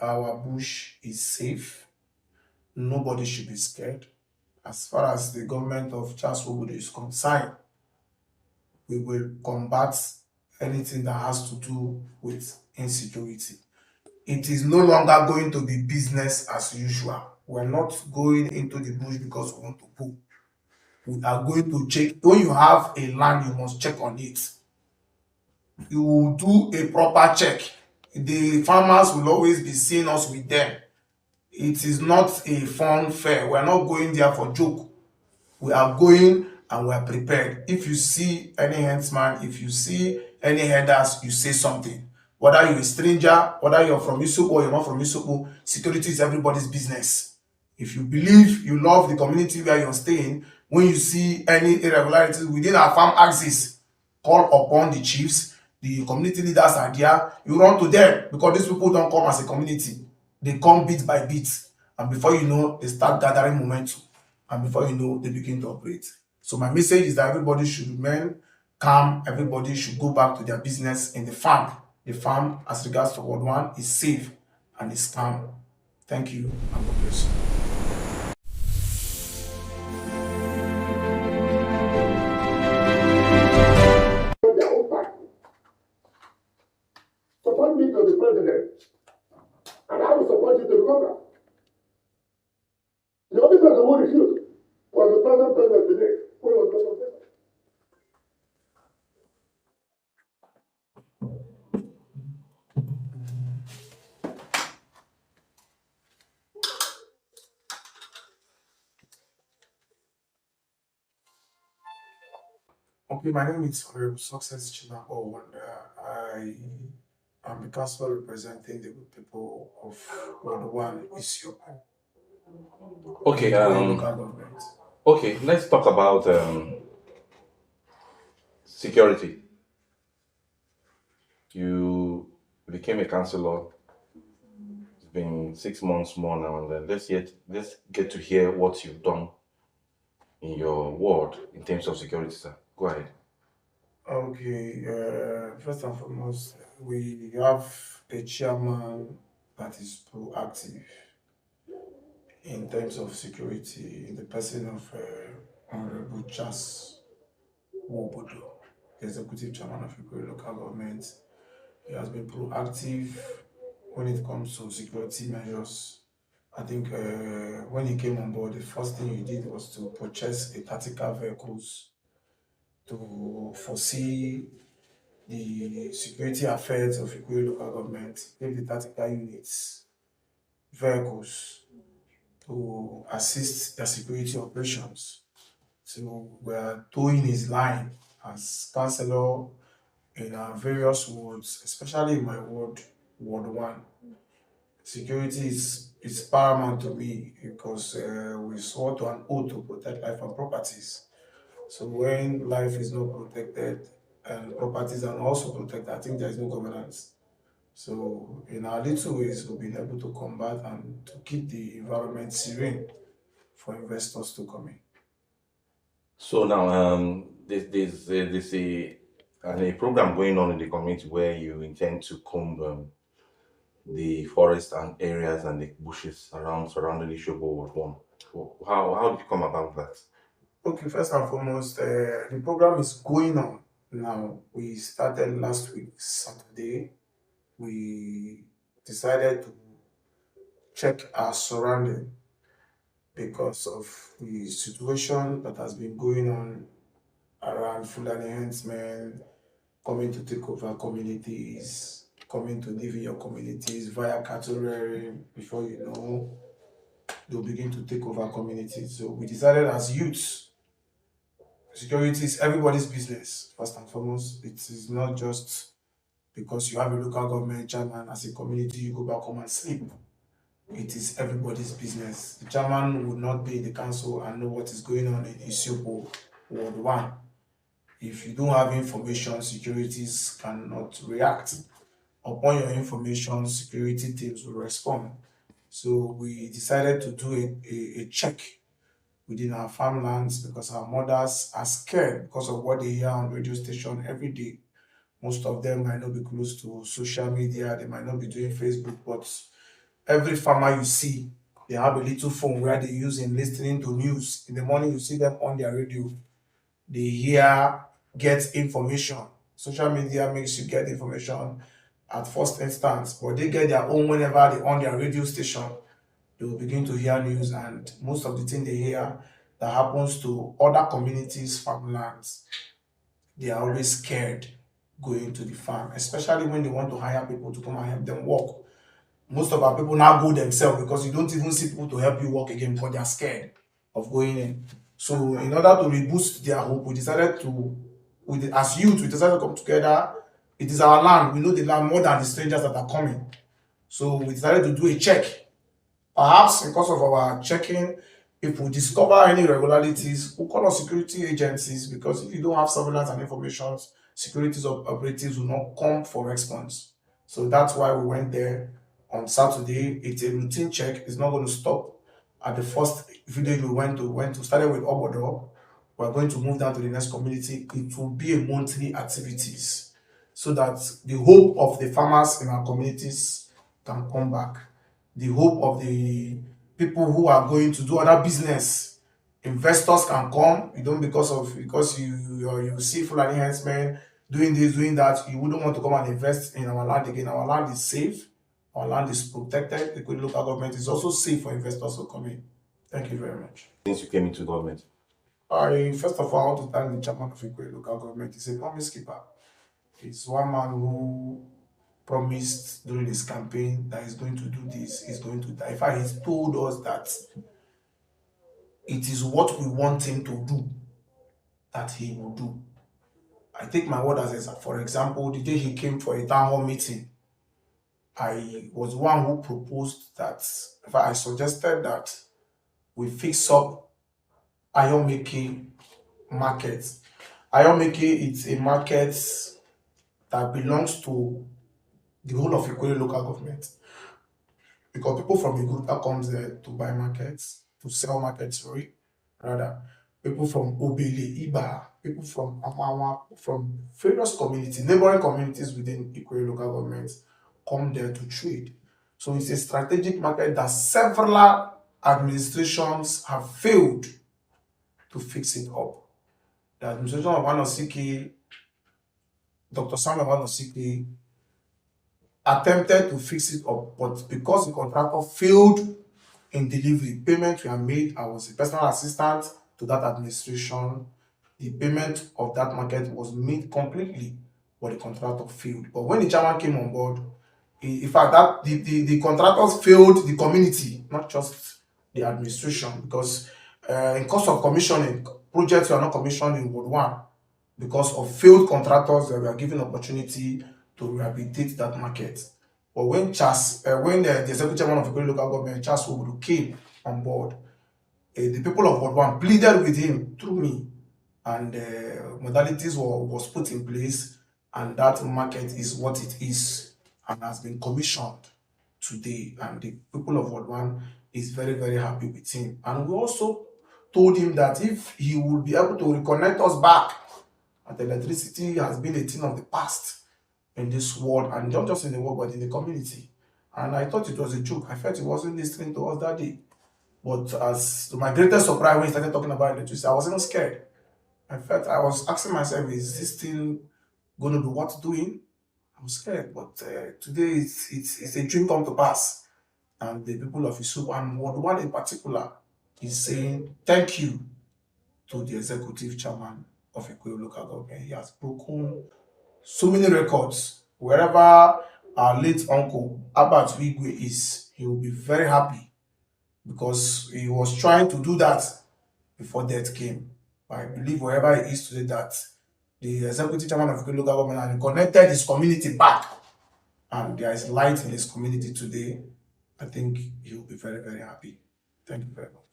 our bush is safe. Nobody should be scared. As far as the government of Charles Owhondah is concerned, we will combat anything that has to do with insecurity. It is no longer going to be business as usual. We're not going into the bush because we want to pull. We are going to check. When you have a land, you must check on it. You will do a proper check. The farmers will always be seeing us with them. It is not a fun fair. We are not going there for joke. We are going and we are prepared. If you see any herdsman, if you see any herders, you say something. Whether you're a stranger, whether you're from Isiokpo or you're not from Isiokpo, security is everybody's business. If you believe you love the community where you're staying, when you see any irregularities within our farm axis, call upon the chiefs. The community leaders are there. You run to them because these people don't come as a community. They come bit by bit. And before you know, they start gathering momentum. And before you know, they begin to operate. So my message is that everybody should remain calm. Everybody should go back to their business in the farm. The farm, as regards to Ward 1, is safe and is calm. Thank you and God bless you. Support me to the president, and I will support you to the governor. The only person who refused was the present president today, who was governor. Okay, my name is Success Chimankpa Owhondah. I am the councillor representing the good people of Ward 1 Isiokpo. Okay, Local government. okay, let's talk about security. You became a councillor. It's been 6 months more now, and then let's get to hear what you've done in your ward in terms of security, sir. Go ahead. Okay, first and foremost, we have a chairman that is proactive in terms of security in the person of Honorable Charles Owhondah, the executive chairman of Ikwerre Local Government. He has been proactive when it comes to security measures. I think when he came on board, the first thing he did was to purchase a tactical vehicles to foresee the security affairs of Ikwerre Local Government, gave the tactical units vehicles to assist their security operations. So we are towing his line as councillor in our various wards, especially in my ward, Ward 1. Security is paramount to me because we swore to an oath to protect life and properties. So when life is not protected and properties are also protected, I think there is no governance. So in our little ways, we've been able to combat and to keep the environment serene for investors to come in. So now, there's a program going on in the community where you intend to comb the forest and areas and the bushes surrounding Isiokpo Ward 1. How did you come about that? Okay, first and foremost, the program is going on now. We started last week, Saturday. We decided to check our surrounding because of the situation that has been going on around Fulani herdsmen coming to take over communities, coming to live in your communities via cattle rearing. Before you know, they'll begin to take over communities. So we decided as youths, security is everybody's business, first and foremost. It is not just because you have a local government chairman as a community, you go back home and sleep. It is everybody's business. The chairman would not be in the council and know what is going on in Isiokpo Ward 1. If you don't have information, securities cannot react. Upon your information, security teams will respond. So we decided to do a check within our farmlands because our mothers are scared because of what they hear on radio station every day. Most of them might not be close to social media, they might not be doing Facebook, but every farmer you see, they have a little phone where they use in listening to news. In the morning, you see them on their radio. They hear, get information. Social media makes you get information at first instance, but they get their own whenever they on their radio station. They will begin to hear news, and most of the thing they hear that happens to other communities, farmlands, they are always scared going to the farm, especially when they want to hire people to come and help them work. Most of our people now go themselves because you don't even see people to help you work again because they are scared of going in. So in order to reboost their hope, we decided to, as youth, we decided to come together. It is our land. We know the land more than the strangers that are coming. So we decided to do a check. Perhaps because of our checking, if we discover any irregularities, we'll call on security agencies, because if you don't have surveillance and information, security operatives will not come for response. So that's why we went there on Saturday. It's a routine check. It's not going to stop at the first village we went to. Started with Obodo. We're going to move down to the next community. It will be a monthly activities so that the hope of the farmers in our communities can come back. The hope of the people who are going to do other business, investors can come. You don't because you see Fulani herdsmen doing this, doing that, you wouldn't want to come and invest in our land again. Our land is safe. Our land is protected. The Ikwerre local government is also safe for investors to come in. Thank you very much. Since you came into government? First of all, I want to thank the chairman of Ikwerre local government. He's a promise keeper. He's one man who promised during his campaign that he's going to do this, he's going to die. In fact, he's told us that it is what we want him to do that he will do. I take my word as for example, the day he came for a town hall meeting, I was one who proposed that, in fact, I suggested that we fix up Ayomeke market. Ayomeke is a market that belongs to the whole of Ikwerre local government, because people from Iguruta comes there to buy markets, to sell markets, rather. People from Obele, Iba, people from Amawa, from various communities, neighboring communities within Ikwerre local government come there to trade. So it's a strategic market that several administrations have failed to fix it up. The administration of Owhondah, Dr. Samuel Owhondah attempted to fix it up, but because the contractor failed in delivery, payments were made. I was a personal assistant to that administration. The payment of that market was made completely, but the contractor failed. But when the chairman came on board, in fact, that the contractors failed the community, not just the administration, because in course of commissioning, projects were not commissioned in Ward 1 because of failed contractors that were given opportunity to rehabilitate that market. But when the executive chairman of the Ikwerre local government, Charles Obodo, came on board, the people of Ward 1 pleaded with him through me, and modalities was put in place, and that market is what it is and has been commissioned today. And the people of Ward 1 is very, very happy with him. And we also told him that if he would be able to reconnect us back, that electricity has been a thing of the past in this world, and not just in the world, but in the community. And I thought it was a joke. I felt he wasn't listening to us that day. But as to my greatest surprise, when he started talking about electricity, I wasn't scared. I was asking myself, is this thing going to be worth doing? I'm scared, but today it's a dream come to pass. And the people of Isiokpo, and Ward 1 in particular, is saying thank you to the executive chairman of Ikwerre local government. He has broken so many records. Wherever our late uncle Albert Wigwe is, he will be very happy, because he was trying to do that before death came. But I believe wherever he is today, that the executive chairman of Ikwerre local government has connected his community back, and there is light in his community today. I think he will be very, very happy. Thank you very much.